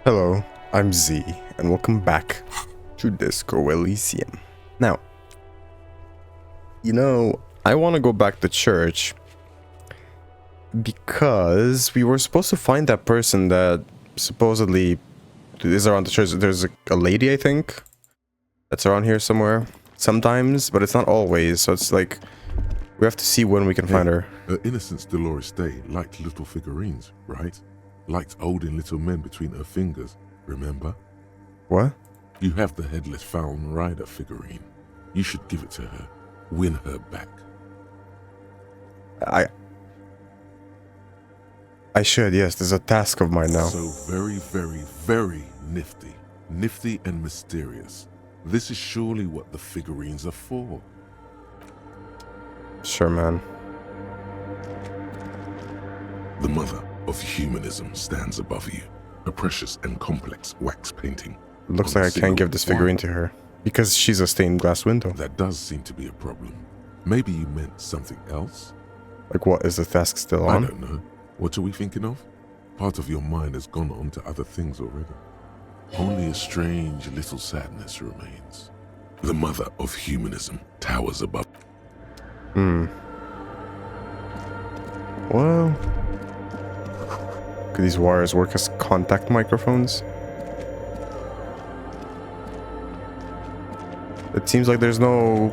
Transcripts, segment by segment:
Hello, I'm Z, and welcome back to Disco Elysium. Now, I want to go back to church because we were supposed to find that person that supposedly is around the church. There's a lady, I think, that's around here somewhere sometimes, but it's not always, so it's like we have to see when we can find her. Her Innocence Dolores Day liked little figurines, right? Liked holding little men between her fingers, remember? What? You have the headless Fallen Rider figurine. You should give it to her. Win her back. I should, yes. There's a task of mine now. So very, very, very nifty. Nifty and mysterious. This is surely what the figurines are for. Sure, man. The mother of humanism stands above you. A precious and complex wax painting. Looks like I can't give this figurine to her because she's a stained glass window. That does seem to be a problem. Maybe you meant something else? Like, what, is the task still on? I don't know. What are we thinking of? Part of your mind has gone on to other things already. Only a strange little sadness remains. The mother of humanism towers above. Well, could these wires work as contact microphones? It seems like there's no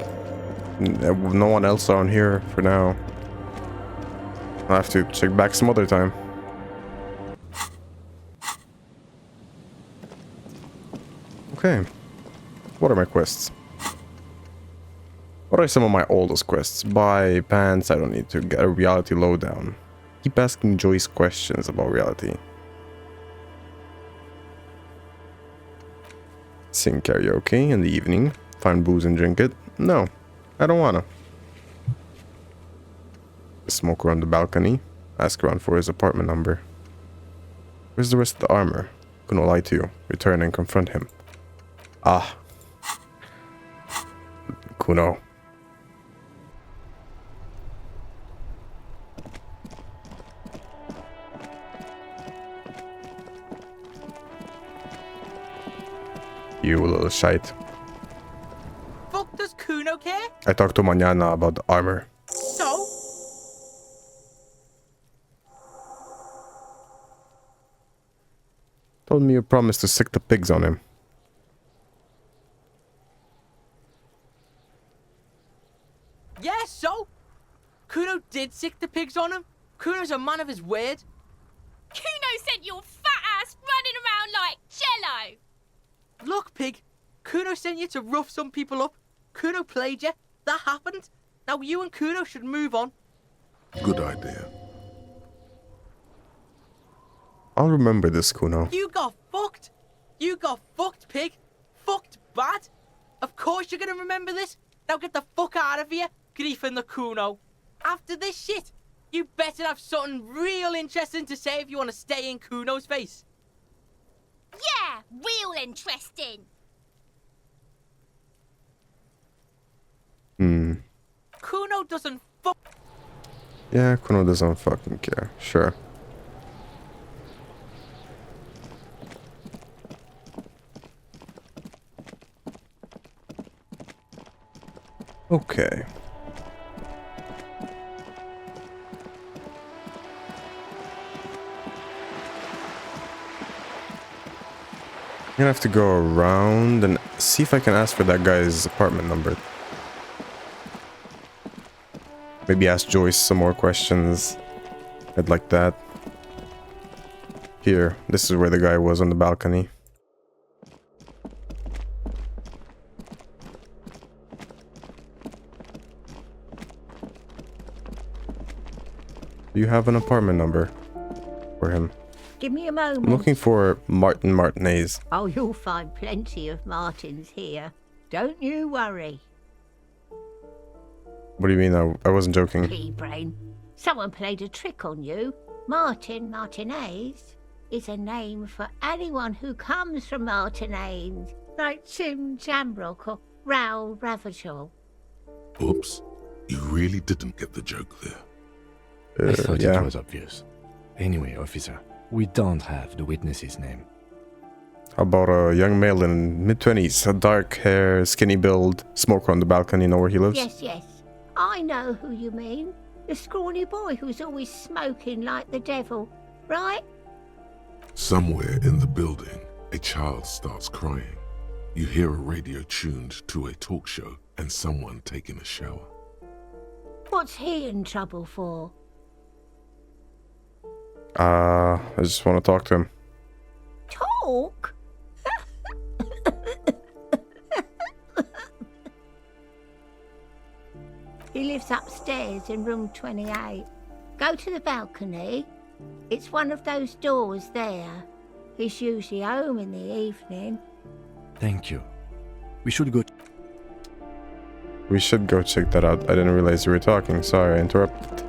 one else around here for now. I'll have to check back some other time. Okay. What are my quests? What are some of my oldest quests? Buy pants, I don't need to. Get a reality lowdown. Keep asking Joyce questions about reality. Sing karaoke in the evening. Find booze and drink it. No, I don't wanna. Smoke around the balcony. Ask around for his apartment number. Where's the rest of the armor? Gonna lie to you. Return and confront him. Ah. Kuno. You little shite. Fuck does Kuno care? I talked to Mañana about the armor. So? Told me you promised to sick the pigs on him. Yeah, so? Kuno did sick the pigs on him. Kuno's a man of his word. Kuno sent your fat ass running around like jello. Look, pig. Kuno sent you to rough some people up. Kuno played you. That happened. Now you and Kuno should move on. Good idea. I'll remember this, Kuno. You got fucked. You got fucked, pig. Fucked bad. Of course you're gonna remember this. Now get the fuck out of here, Grief and the Kuno. After this shit, you better have something real interesting to say if you want to stay in Kuno's face. Yeah, real interesting. Kuno doesn't fuck. Yeah, Kuno doesn't fucking care. Sure. Okay. I'm gonna have to go around and see if I can ask for that guy's apartment number. Maybe ask Joyce some more questions. I'd like that. Here, this is where the guy was on the balcony. Do you have an apartment number for him? Give me a moment. I'm looking for Martin Martinez. Oh, you'll find plenty of Martins here. Don't you worry. What do you mean? I wasn't joking. Pea-brain. Someone played a trick on you. Martin Martinez is a name for anyone who comes from Martinez, like Tim Jambrock or Raoul Ravachol. Oops. You really didn't get the joke there. I thought yeah. it was obvious. Anyway, officer, we don't have the witness's name. How about a young male in mid-20s, a dark hair, skinny build, smoker on the balcony, know where he lives? Yes, yes. I know who you mean. The scrawny boy who's always smoking like the devil, right? Somewhere in the building, a child starts crying. You hear a radio tuned to a talk show and someone taking a shower. What's he in trouble for? I just want to talk to him. Talk? He lives upstairs in room 28. Go to the balcony. It's one of those doors there. He's usually home in the evening. Thank you. We should go. We should go check that out. I didn't realize you were talking. Sorry, I interrupted.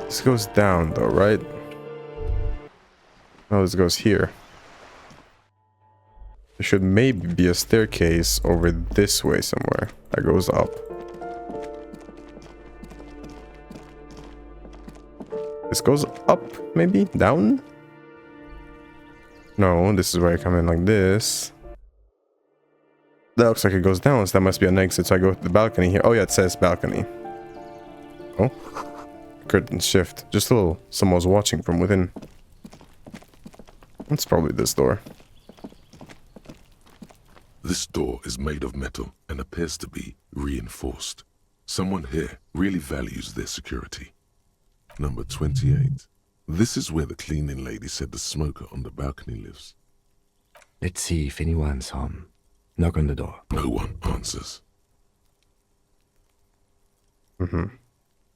This goes down though, right? Oh, this goes here. There should maybe be a staircase over this way somewhere that goes up. This goes up, maybe? Down? No, this is where I come in like this. That looks like it goes down, so that must be an exit. So I go to the balcony here. Oh yeah, it says balcony. Oh. Curtain shift. Just a little, someone's watching from within. It's probably this door. This door is made of metal and appears to be reinforced. Someone here really values their security. Number 28. This is where the cleaning lady said the smoker on the balcony lives. Let's see if anyone's home. Knock on the door. No one answers.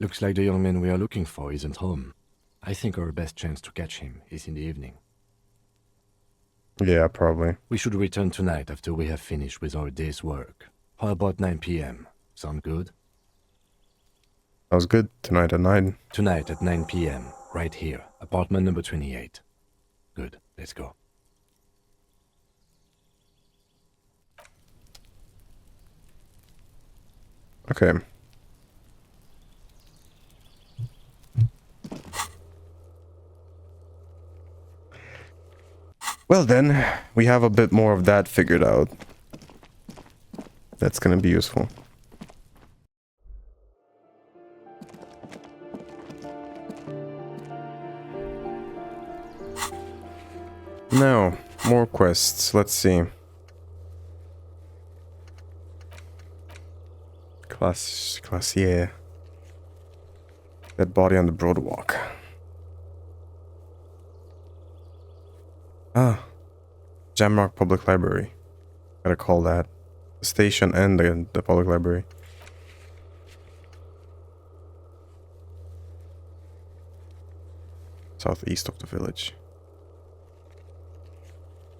Looks like the young man we are looking for isn't home. I think our best chance to catch him is in the evening. Yeah, probably. We should return tonight after we have finished with our day's work. How about 9 p.m.? Sound good? That was good. Tonight at 9. Tonight at 9 p.m. Right here. Apartment number 28. Good. Let's go. Okay. Well then, we have a bit more of that figured out. That's gonna be useful. Now, more quests. Let's see. Classier. Dead body on the boardwalk. Ah. Jamrock Public Library. Gotta call that. The station and the public library. Southeast of the village.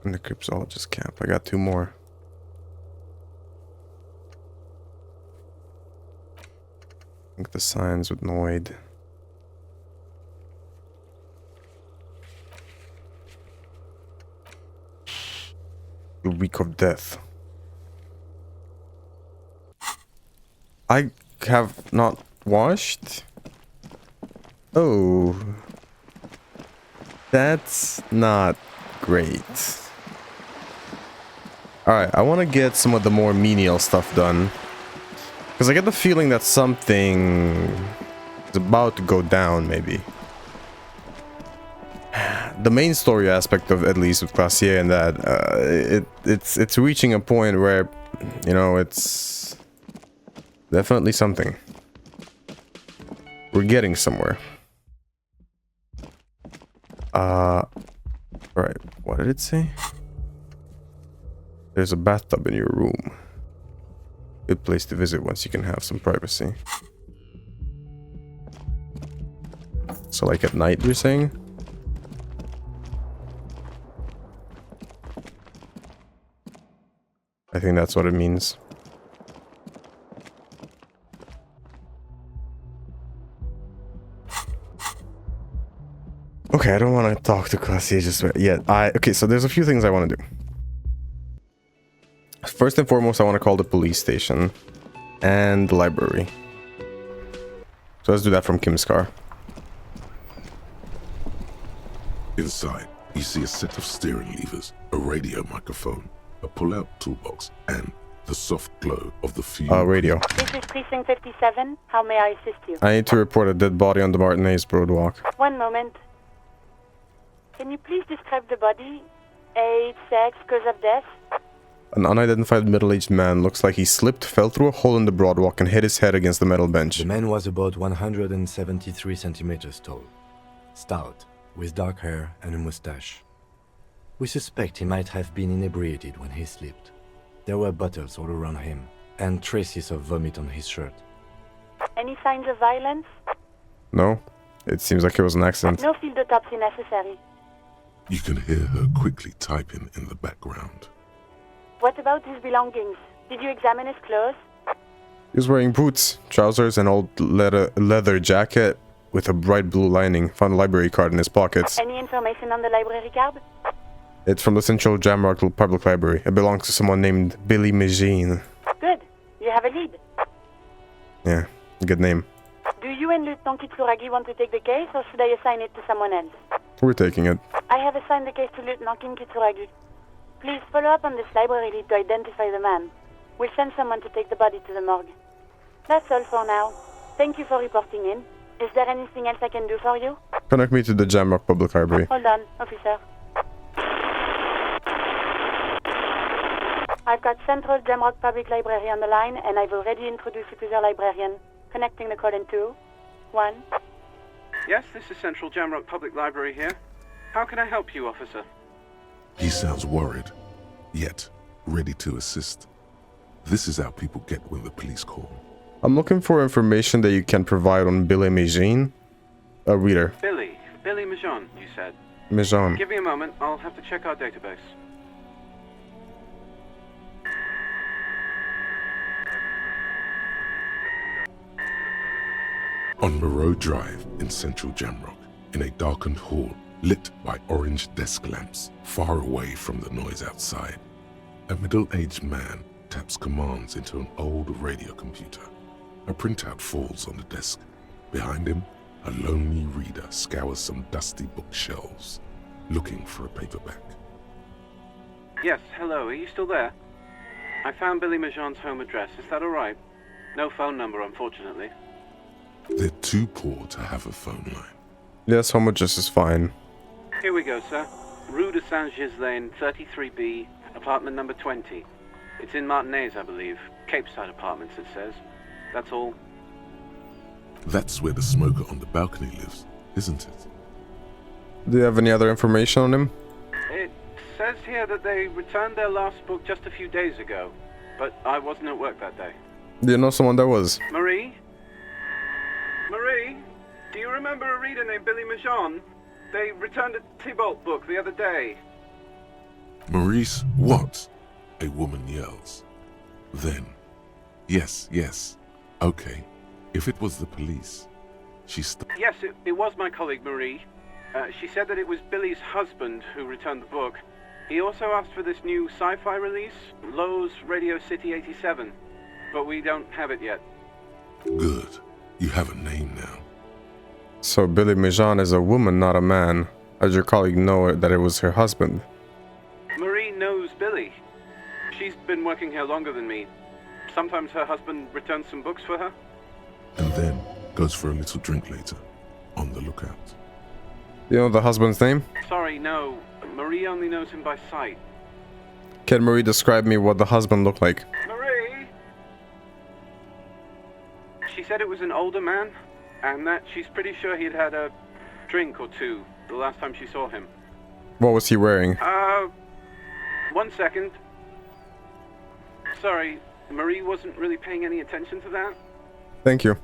And the cryptologist camp. I got 2 more. I think the signs with Noid. The week of death. I have not washed. Oh. That's not great. Alright, I want to get some of the more menial stuff done. Because I get the feeling that something is about to go down, maybe. The main story aspect of, at least with Classier, and that it's reaching a point where, you know, it's definitely something. We're getting somewhere. Right, what did it say? There's a bathtub in your room. Good place to visit once you can have some privacy. So like at night, you're saying? I think that's what it means. Okay, I don't want to talk to Classier just yet. Okay, so there's a few things I want to do. First and foremost, I want to call the police station and the library. So let's do that from Kim's car. Inside, You see a set of steering levers, a radio microphone, a pull-out toolbox, and the soft glow of the fuel. Radio. This is Precinct 57. How may I assist you? I need to report a dead body on the Martinez Boardwalk. One moment. Can you please describe the body? Age, sex, cause of death? An unidentified middle-aged man looks like he slipped, fell through a hole in the boardwalk, and hit his head against the metal bench. The man was about 173 centimeters tall, stout, with dark hair and a mustache. We suspect he might have been inebriated when he slipped. There were bottles all around him, and traces of vomit on his shirt. Any signs of violence? No? It seems like it was an accident. No field autopsy necessary. You can hear her quickly typing in the background. What about his belongings? Did you examine his clothes? He was wearing boots, trousers, and old leather jacket with a bright blue lining. Found a library card in his pockets. Any information on the library card? It's from the Central Jamrock Public Library. It belongs to someone named Billy Magine. Good. You have a lead. Yeah, good name. Do you and Lieutenant Kitsuragi want to take the case, or should I assign it to someone else? We're taking it. I have assigned the case to Lieutenant Kitsuragi. Please follow up on this library lead to identify the man. We'll send someone to take the body to the morgue. That's all for now. Thank you for reporting in. Is there anything else I can do for you? Connect me to the Jamrock Public Library. Hold on, officer. I've got Central Jamrock Public Library on the line, and I've already introduced you to their librarian. Connecting the call in 2, 1. Yes, this is Central Jamrock Public Library here. How can I help you, officer? He sounds worried, yet ready to assist. This is how people get when the police call. I'm looking for information that you can provide on Billy Magine. A reader. Billy Majon, you said. Magine. Give me a moment, I'll have to check our database. On Moreau Drive in Central Jamrock, in a darkened hall lit by orange desk lamps far away from the noise outside, a middle-aged man taps commands into an old radio computer. A printout falls on the desk. Behind him, a lonely reader scours some dusty bookshelves, looking for a paperback. Yes, hello, are you still there? I found Billy Majon's home address, is that alright? No phone number, unfortunately. They're too poor to have a phone line. Yes, home address is fine. Here we go, sir. Rue de Saint-Ghislain, 33B, apartment number 20. It's in Martinez, I believe. Cape Side Apartments, it says. That's all. That's where the smoker on the balcony lives, isn't it? Do you have any other information on him? It says here that they returned their last book just a few days ago, but I wasn't at work that day. Do you know someone that was? Marie? Marie? Do you remember a reader named Billy Majon? They returned a Tybalt book the other day. Maurice, what? A woman yells. Then, yes, okay. If it was the police, she Yes, it was my colleague Marie. She said that it was Billy's husband who returned the book. He also asked for this new sci-fi release, Lowe's Radio City 87, but we don't have it yet. Good. You have a name now. So Billy Majon is a woman, not a man. How'd your colleague know that it was her husband? Marie knows Billy. She's been working here longer than me. Sometimes her husband returns some books for her. And then goes for a little drink later. On the lookout. You know the husband's name? Sorry, no. Marie only knows him by sight. Can Marie describe me what the husband looked like? Marie! She said it was an older man, and that she's pretty sure he'd had a drink or two the last time she saw him. What was he wearing? 1 second. Sorry, Marie wasn't really paying any attention to that. Thank you.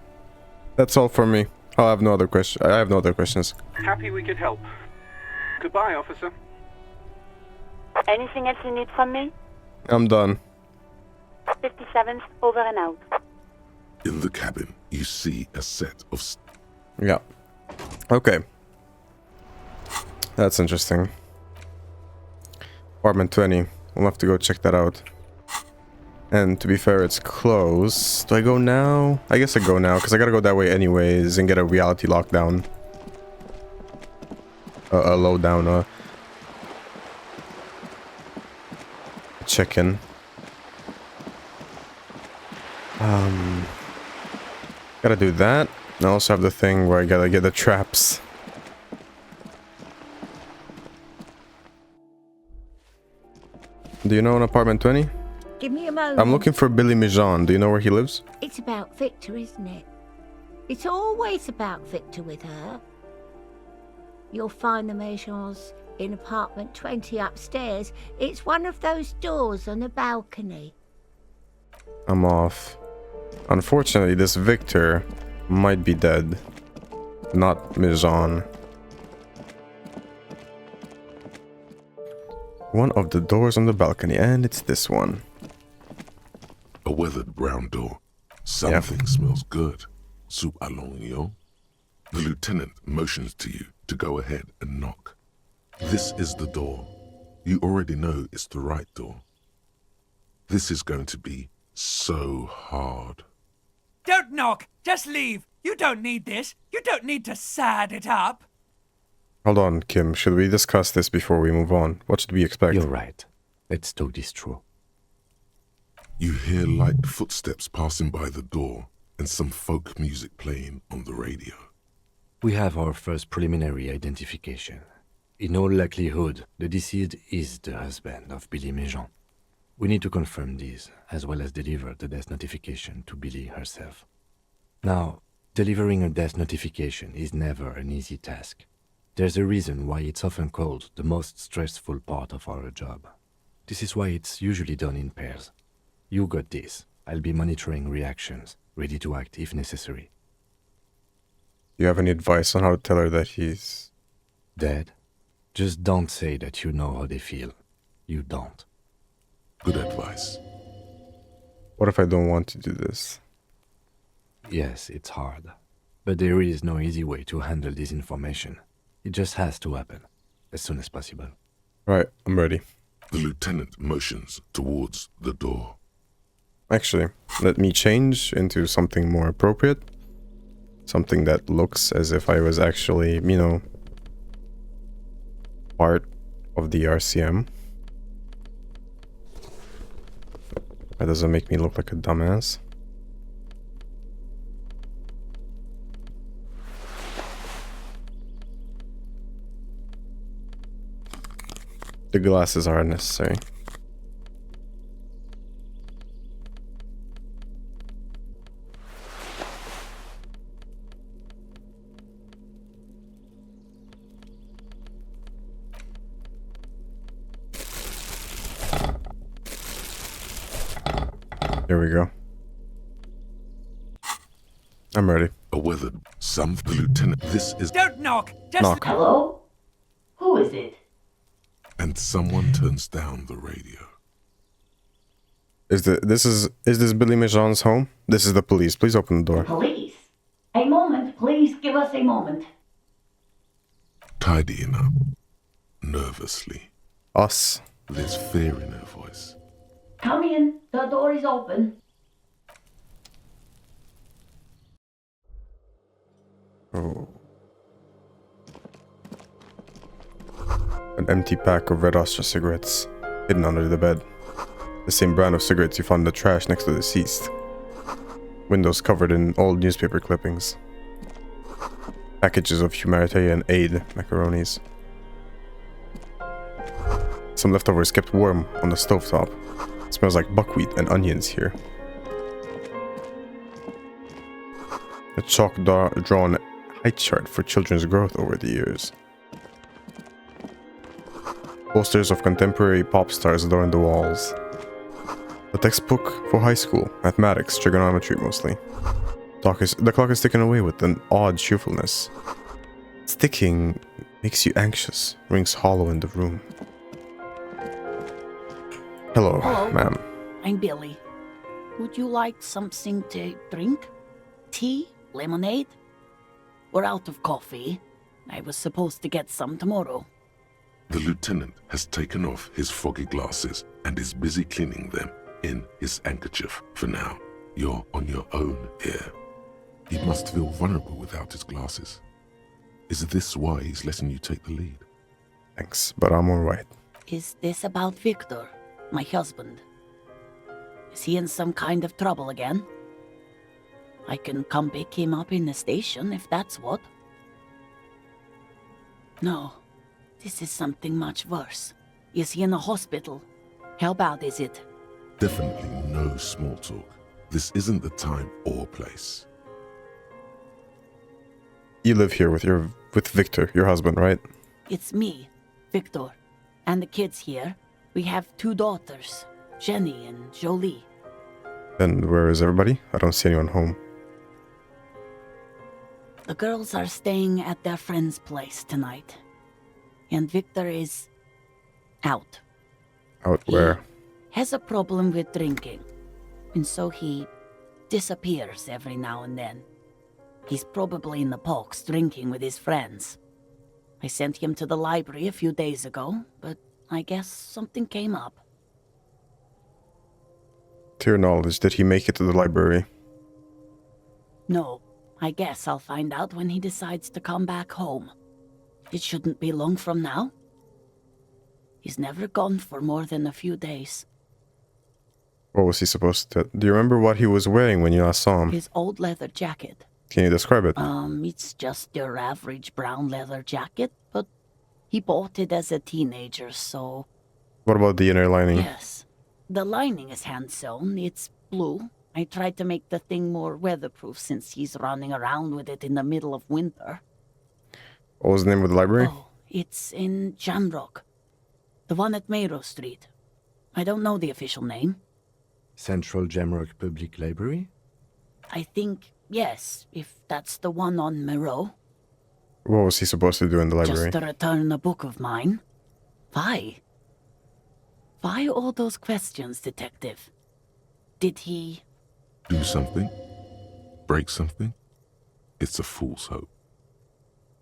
That's all for me. I have no other questions. Happy we could help. Goodbye, officer. Anything else you need from me? I'm done. 57th, over and out. In the cabin, you see a set of... Yeah. Okay. That's interesting. Apartment 20. We'll have to go check that out. And to be fair, it's closed. Do I go now? I guess I go now, because I gotta go that way anyways and get a reality lockdown. A lowdown. check in. Gotta do that. I also have the thing where I gotta get the traps. Do you know an apartment 20? Give me a moment. I'm looking for Billy Mijan. Do you know where he lives? It's about Victor, isn't it? It's always about Victor with her. You'll find the Majors in apartment 20 upstairs. It's one of those doors on the balcony. I'm off. Unfortunately, this Victor might be dead. Not Mijan. One of the doors on the balcony, and it's this one. A weathered brown door. Something smells good. Soup allongio. The lieutenant motions to you to go ahead and knock. This is the door. You already know it's the right door. This is going to be so hard. Don't knock! Just leave! You don't need this! You don't need to sad it up! Hold on, Kim. Should we discuss this before we move on? What should we expect? You're right. Let's talk this through. You hear light footsteps passing by the door and some folk music playing on the radio. We have our first preliminary identification. In all likelihood, the deceased is the husband of Billy Mijan. We need to confirm this, as well as deliver the death notification to Billy herself. Now, delivering a death notification is never an easy task. There's a reason why it's often called the most stressful part of our job. This is why it's usually done in pairs. You got this. I'll be monitoring reactions, ready to act if necessary. Do you have any advice on how to tell her that he's dead? Just don't say that you know how they feel. You don't. Good advice. What if I don't want to do this? Yes, it's hard. But there is no easy way to handle this information. It just has to happen, as soon as possible. Right, I'm ready. The lieutenant motions towards the door. Actually, let me change into something more appropriate. Something that looks as if I was actually, you know, part of the RCM. That doesn't make me look like a dumbass. The glasses are unnecessary. There we go. I'm ready. A weathered some the lieutenant. This is Don't knock! Just Knock. Hello? Who is it? and someone turns down the radio. Is this Billy Mijan's home? This is the police. Please open the door. Police? A moment, please give us a moment. Tidying up, nervously. Us. There's fear in her voice. Come in, the door is open. Oh. An empty pack of Red Astra cigarettes hidden under the bed. The same brand of cigarettes you found in the trash next to the deceased. Windows covered in old newspaper clippings. Packages of humanitarian aid macaronis. Some leftovers kept warm on the stovetop. It smells like buckwheat and onions here. A chalk-drawn height chart for children's growth over the years. Posters of contemporary pop stars adorn the walls. A textbook for high school, mathematics, trigonometry mostly. The clock is ticking away with an odd cheerfulness. Its ticking makes you anxious, rings hollow in the room. Hello, Hello. ma'am. I'm Billy. Would you like something to drink? Tea? Lemonade? We're out of coffee. I was supposed to get some tomorrow. The lieutenant has taken off his foggy glasses and is busy cleaning them in his handkerchief for now. You're on your own here. He must feel vulnerable without his glasses. Is this why he's letting you take the lead? Thanks, but I'm alright. Is this about Victor? my husband. Is he in some kind of trouble again? I can come pick him up in the station if that's what. No, this is something much worse. Is he in a hospital? How bad is it? Definitely no small talk. This isn't the time or place. You live here with Victor, your husband, right? It's me, Victor, and the kids here. We have 2 daughters, Jenny and Jolie. And where is everybody? I don't see anyone home. The girls are staying at their friend's place tonight. And Victor is out. Out where? He has a problem with drinking. And so he disappears every now and then. He's probably in the box drinking with his friends. I sent him to the library a few days ago, but I guess something came up. To your knowledge, did he make it to the library? No, I guess I'll find out when he decides to come back home. It shouldn't be long from now. He's never gone for more than a few days. What was he supposed to... Do you remember what he was wearing when you last saw him? His old leather jacket. Can you describe it? It's just your average brown leather jacket, but he bought it as a teenager, so... What about the inner lining? Yes. The lining is hand-sewn. It's blue. I tried to make the thing more weatherproof since he's running around with it in the middle of winter. What was the name of the library? Oh, it's in Jamrock. The one at Mayrow Street. I don't know the official name. Central Jamrock Public Library? I think, yes, if that's the one on Mayrow. What was he supposed to do in the library? Just to return a book of mine. Why? Why all those questions, Detective? Did he... Do something? Break something? It's a fool's hope.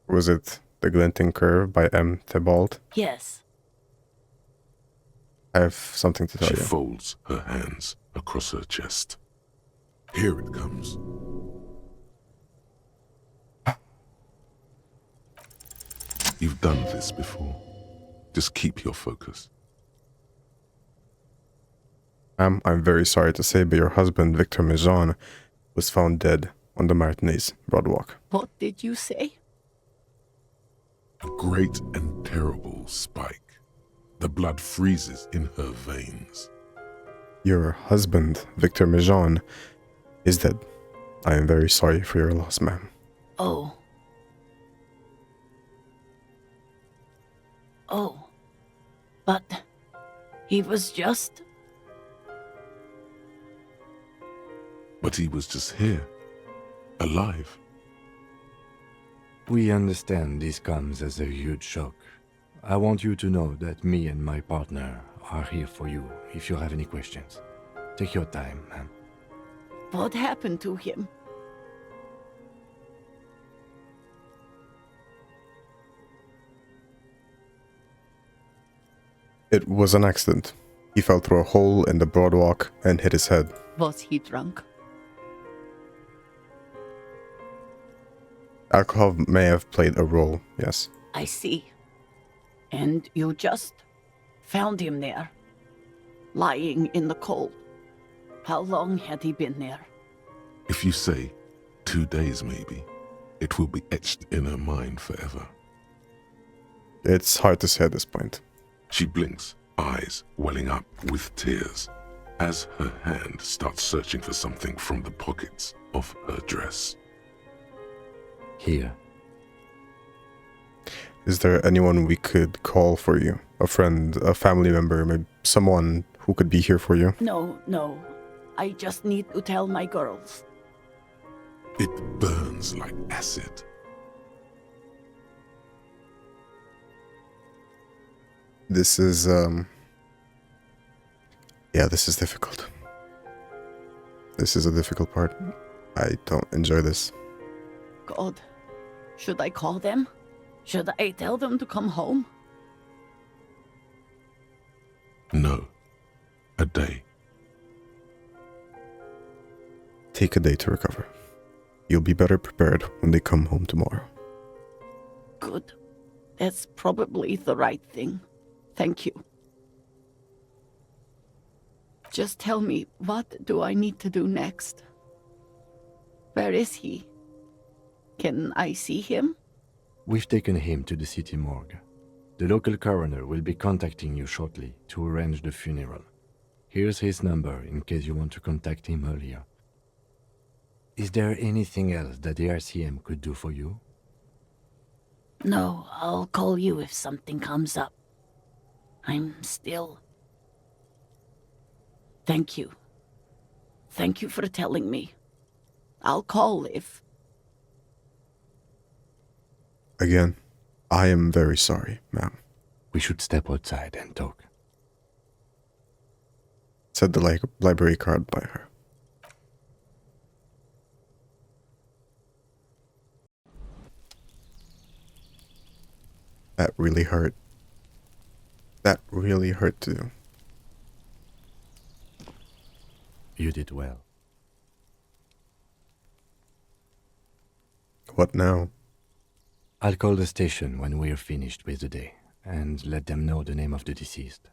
Was it The Glinting Curve by M. Tybalt? Yes. I have something to tell She you. folds her hands across her chest. Here it comes. You've done this before. Just keep your focus. I'm very sorry to say, but your husband, Victor Mejean, was found dead on the Martinez Broadwalk. What did you say? A great and terrible spike. The blood freezes in her veins. Your husband, Victor Mejean, is dead. I am very sorry for your loss, ma'am. Oh. Oh. But he was just... But he was just here. Alive. We understand this comes as a huge shock. I want you to know that me and my partner are here for you if you have any questions. Take your time, ma'am. What happened to him? It was an accident. He fell through a hole in the boardwalk and hit his head. Was he drunk? Alcohol may have played a role, yes. I see. And you just found him there, lying in the cold. How long had he been there? If you say 2 days maybe, it will be etched in her mind forever. It's hard to say at this point. She blinks, eyes welling up with tears, as her hand starts searching for something from the pockets of her dress. Here. Is there anyone we could call for you? A friend, a family member, maybe someone who could be here for you? No. I just need to tell my girls. It burns like acid. This is, yeah, this is difficult. This is a difficult part. I don't enjoy this. God, should I call them? Should I tell them to come home? No. A day. Take a day to recover. You'll be better prepared when they come home tomorrow. Good. That's probably the right thing. Thank you. Just tell me, what do I need to do next? Where is he? Can I see him? We've taken him to the city morgue. The local coroner will be contacting you shortly to arrange the funeral. Here's his number in case you want to contact him earlier. Is there anything else that the RCM could do for you? No, I'll call you if something comes up. I'm still... Thank you. Thank you for telling me. I'll call if... Again, I am very sorry, ma'am, We should step outside and talk. said the library card by her. That really hurt. That really hurt to do. You did well. What now? I'll call the station when we're finished with the day, and let them know the name of the deceased.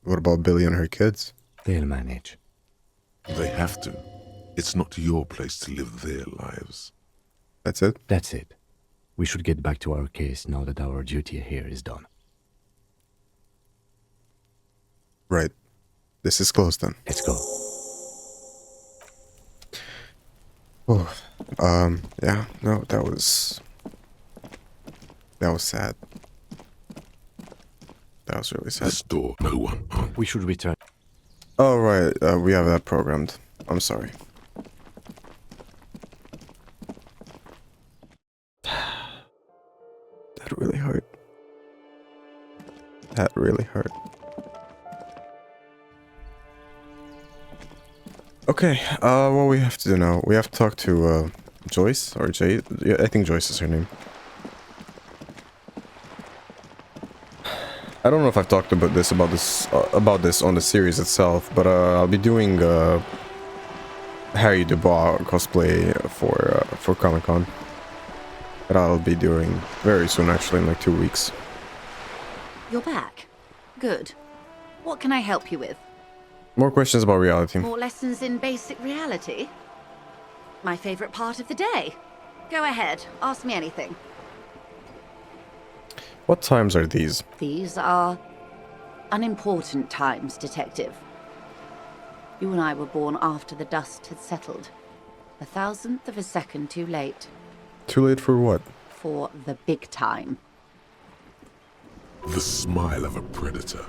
What about Billy and her kids? They'll manage. They have to. It's not your place to live their lives. That's it? That's it. We should get back to our case now that our duty here is done. Right. This is closed then. Let's go. Oh, yeah, no, that was sad. That was really sad. This door, no one on. We should return. Oh, right, we have that programmed. I'm sorry. That really hurt. That really hurt. Okay, what we have to do now? We have to talk to, Joyce, or Jade? Yeah, I think Joyce is her name. I don't know if I've talked about this on the series itself, but I'll be doing Harry Dubois cosplay for Comic-Con. That I'll be doing very soon, actually, in like 2 weeks. You're back. Good. What can I help you with? More questions about reality. More lessons in basic reality? My favorite part of the day. Go ahead, ask me anything. What times are these? These are unimportant times, Detective. You and I were born after the dust had settled. 1,000th of a second too late. Too late for what? For the big time. The smile of a predator.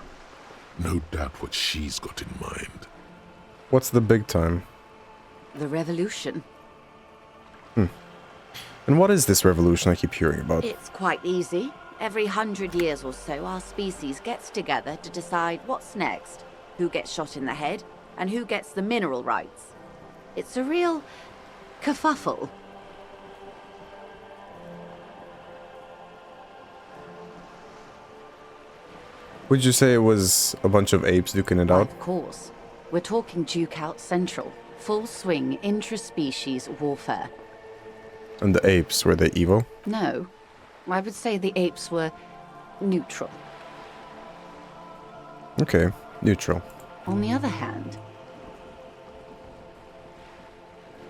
No doubt what she's got in mind. What's the big time? The revolution. And what is this revolution I keep hearing about? It's quite easy. Every 100 years or so, our species gets together to decide what's next, who gets shot in the head, and who gets the mineral rights. It's a real kerfuffle. Would you say it was a bunch of apes duking it out? Of course. We're talking Duke Out Central. Full swing intraspecies warfare. And the apes, were they evil? No. I would say the apes were neutral. Okay, neutral. On the other hand,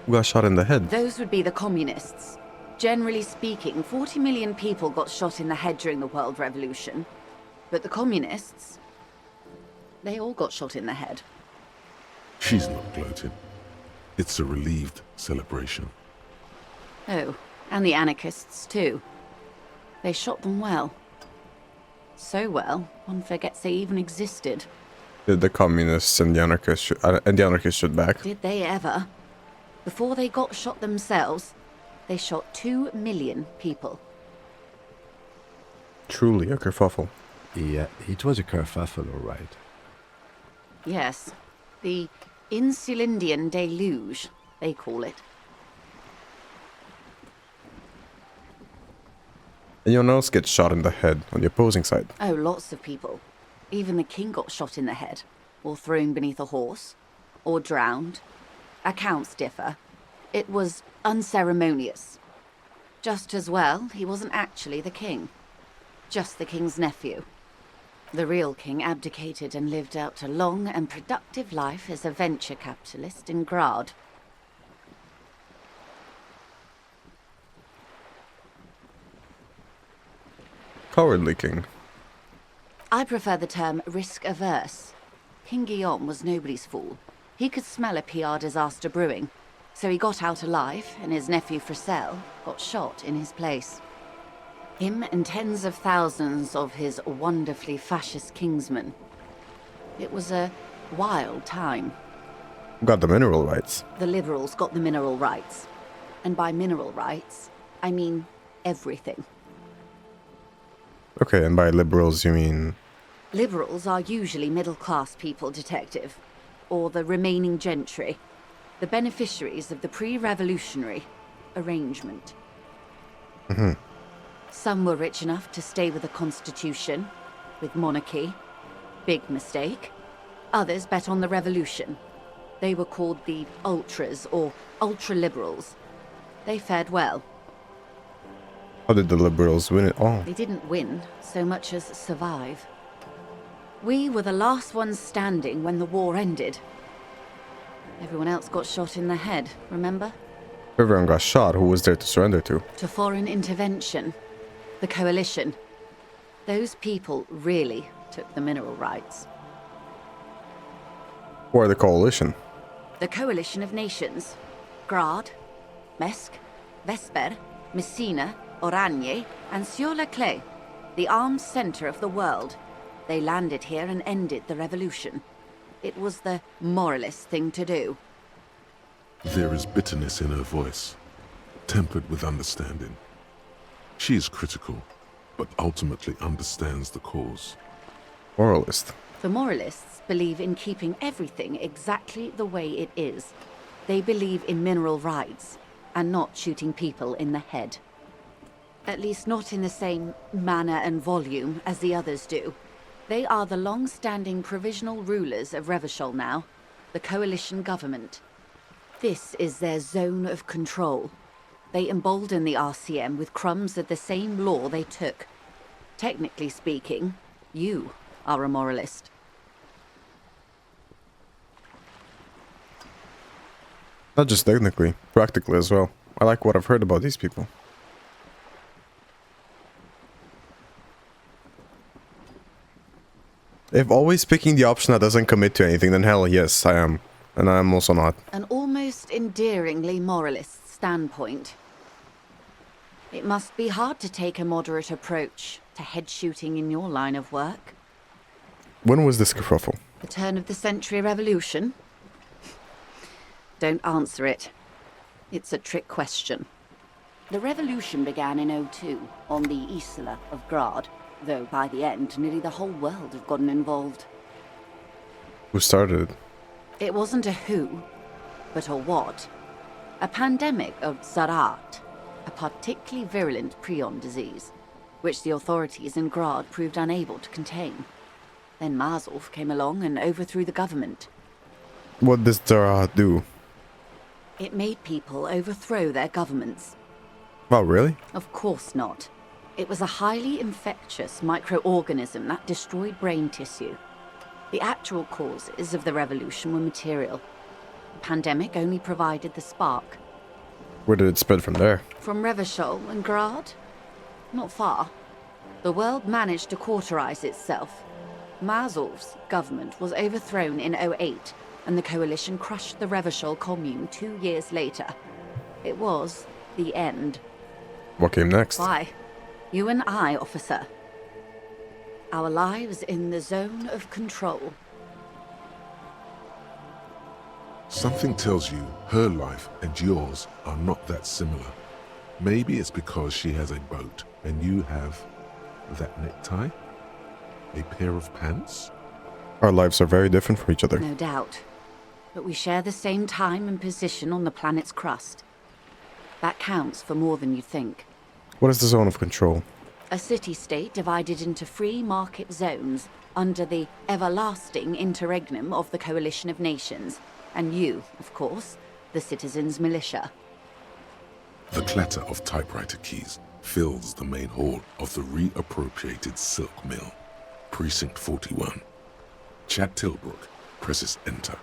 Who got shot in the head? those would be the communists. Generally speaking, 40 million people got shot in the head during the World Revolution. But the communists, they all got shot in the head. She's not gloating. It's a relieved celebration. Oh, and the anarchists too. They shot them well. So well, one forgets they even existed. Did the communists and the anarchists shoot back? Did they ever? Before they got shot themselves, they shot 2 million people. Truly a kerfuffle. Yeah, it was a kerfuffle, all right. Yes, the Insulindian deluge, they call it. Anyone else gets shot in the head on the opposing side? Oh, lots of people. Even the king got shot in the head, or thrown beneath a horse, or drowned. Accounts differ. It was unceremonious. Just as well, he wasn't actually the king. Just the king's nephew. The real king abdicated and lived out a long and productive life as a venture capitalist in Grad. Cowardly king. I prefer the term risk-averse. King Guillaume was nobody's fool. He could smell a PR disaster brewing, so he got out alive, and his nephew Fricelle got shot in his place. Him and tens of thousands of his wonderfully fascist kingsmen. It was a wild time. Got the mineral rights. The liberals got the mineral rights. And by mineral rights, I mean everything. Okay, and by liberals you mean... Liberals are usually middle-class people, Detective. Or the remaining gentry. The beneficiaries of the pre-revolutionary arrangement. Mm-hmm. Some were rich enough to stay with the Constitution, with monarchy. Big mistake. Others bet on the revolution. They were called the ultras, or ultra-liberals. They fared well. How did the liberals win it all? They didn't win so much as survive. We were the last ones standing when the war ended. Everyone else got shot in the head, remember? Everyone got shot. Who was there to surrender to? To foreign intervention. The coalition. Those people really took the mineral rights. Or the coalition? The coalition of nations. Grad, Mesk, Vesper, Messina, Oranje, and Sur-la-Clay. The armed center of the world. They landed here and ended the revolution. It was the moralist thing to do. There is bitterness in her voice, tempered with understanding. She is critical, but ultimately understands the cause. Moralist. The moralists believe in keeping everything exactly the way it is. They believe in mineral rights, and not shooting people in the head. At least not in the same manner and volume as the others do. They are the long-standing provisional rulers of Revachol now, the coalition government. This is their zone of control. They embolden the RCM with crumbs of the same law they took. Technically speaking, you are a moralist. Not just technically, practically as well. I like what I've heard about these people. If always picking the option that doesn't commit to anything, then hell yes, I am. And I'm also not. An almost endearingly moralist standpoint. It must be hard to take a moderate approach to head shooting in your line of work. When was this kerfuffle? The turn of the century revolution? Don't answer it. It's a trick question. The revolution began in 02 on the Isla of Grad, though by the end, nearly the whole world had gotten involved. Who started it? It wasn't a who, but a what. A pandemic of Zarat, a particularly virulent prion disease, which the authorities in Grad proved unable to contain. Then Mazov came along and overthrew the government. What does Zarat do? It made people overthrow their governments. Oh, really? Of course not. It was a highly infectious microorganism that destroyed brain tissue. The actual causes of the revolution were material. The pandemic only provided the spark. Where did it spread from there? From Revachol and Grad? Not far. The world managed to cauterize itself. Mazov's government was overthrown in 08, and the coalition crushed the Revachol commune 2 years later. It was the end. What came next? Why? You and I, officer. Our lives in the zone of control. Something tells you her life and yours are not that similar. Maybe it's because she has a boat and you have that necktie? A pair of pants? Our lives are very different from each other. No doubt. But we share the same time and position on the planet's crust. That counts for more than you think. What is the zone of control? A city-state divided into free market zones under the everlasting interregnum of the Coalition of Nations. And you, of course, the citizens' militia. The clatter of typewriter keys fills the main hall of the reappropriated silk mill. Precinct 41. Chad Tilbrook presses enter.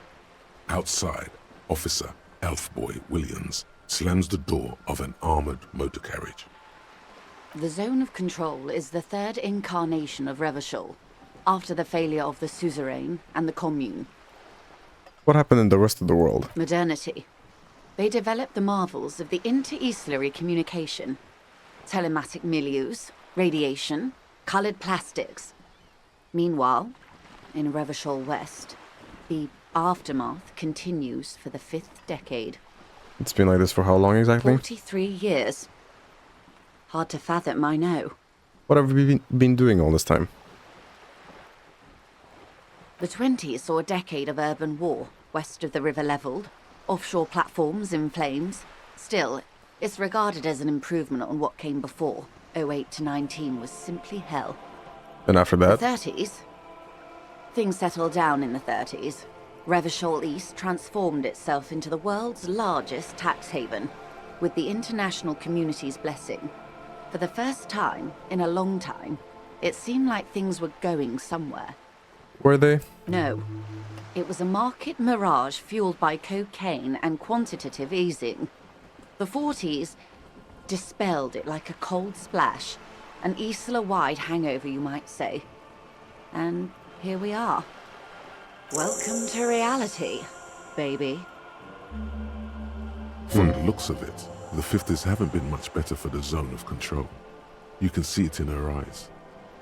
Outside, Officer Elfboy Williams slams the door of an armored motor carriage. The Zone of Control is the third incarnation of Revachol, after the failure of the Suzerain and the Commune. What happened in the rest of the world? Modernity. They developed the marvels of the inter-eastlery communication, telematic milieus, radiation, colored plastics. Meanwhile, in Revachol West, the aftermath continues for the 5th decade. It's been like this for how long exactly? 43 years. Hard to fathom, I know. What have we been doing all this time? The 20s saw a decade of urban war, west of the river leveled, offshore platforms in flames. Still, it's regarded as an improvement on what came before. 08 to 19 was simply hell. And after that? The 30s? Things settled down in the 30s. Revachol East transformed itself into the world's largest tax haven, with the international community's blessing. For the first time in a long time, it seemed like things were going somewhere. Were they? No. It was a market mirage fueled by cocaine and quantitative easing. The 40s dispelled it like a cold splash, an Isla-wide hangover, you might say. And here we are. Welcome to reality, baby. From the looks of it, the 50s haven't been much better for the Zone of Control. You can see it in her eyes.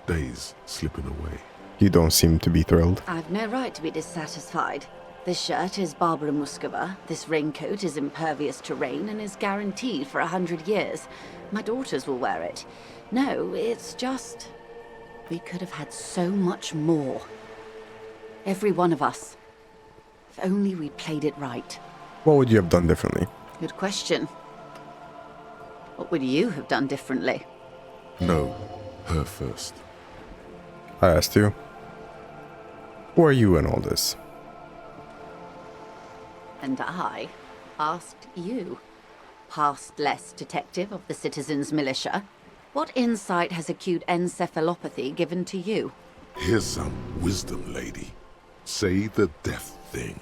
Days slipping away. You don't seem to be thrilled. I've no right to be dissatisfied. This shirt is Barbara Muscova, this raincoat is impervious to rain and is guaranteed for 100 years. My daughters will wear it. No, it's just... we could have had so much more. Every one of us. If only we'd played it right. What would you have done differently? Good question. What would you have done differently? No, her first. I asked you. Who are you in all this? And I asked you, past-less detective of the Citizens Militia, what insight has acute encephalopathy given to you? Here's some wisdom, lady. Say the death thing.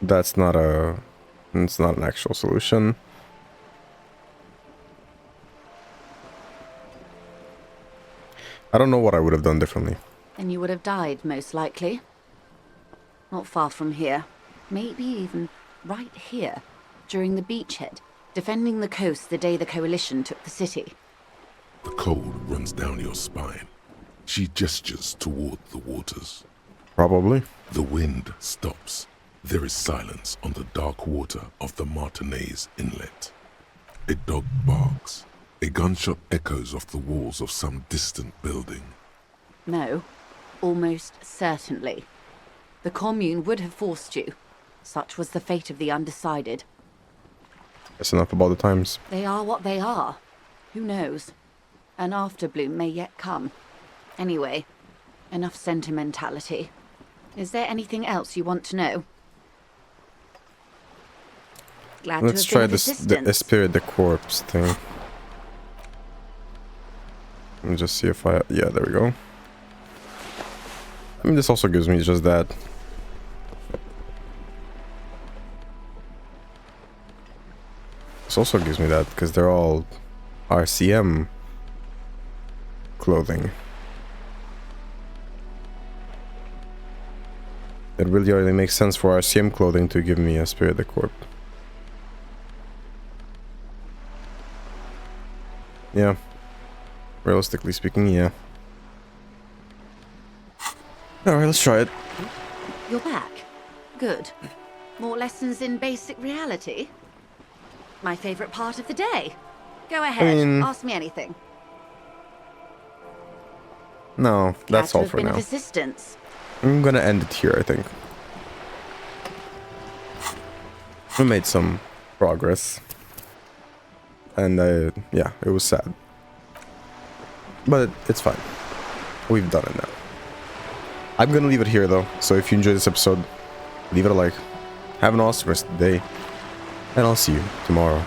It's not an actual solution. I don't know what I would have done differently. And you would have died, most likely. Not far from here. Maybe even right here, during the beachhead, defending the coast the day the Coalition took the city. The cold runs down your spine. She gestures toward the waters. Probably. The wind stops. There is silence on the dark water of the Martinez Inlet. A dog barks. A gunshot echoes off the walls of some distant building. No, almost certainly. The Commune would have forced you. Such was the fate of the undecided. That's enough about the times. They are what they are. Who knows? An afterbloom may yet come. Anyway, enough sentimentality. Is there anything else you want to know? Glad Let's to try have been of this assistance. the Spirit the Corpse thing. Let me just see if I... yeah, there we go. I mean, this also gives me just that. This also gives me that, because they're all RCM clothing. It really only makes sense for RCM clothing to give me a Spirit the Corp. Yeah. Realistically speaking, yeah. Alright, let's try it. You're back. Good. More lessons in basic reality? My favorite part of the day. Go ahead, ask me anything. No, that's all for Glad to have been now. of assistance. I'm gonna end it here, I think. We made some progress. And yeah, it was sad. But it's fine. We've done it now. I'm gonna leave it here though, so if you enjoyed this episode, leave it a like. Have an awesome rest of the day, and I'll see you tomorrow.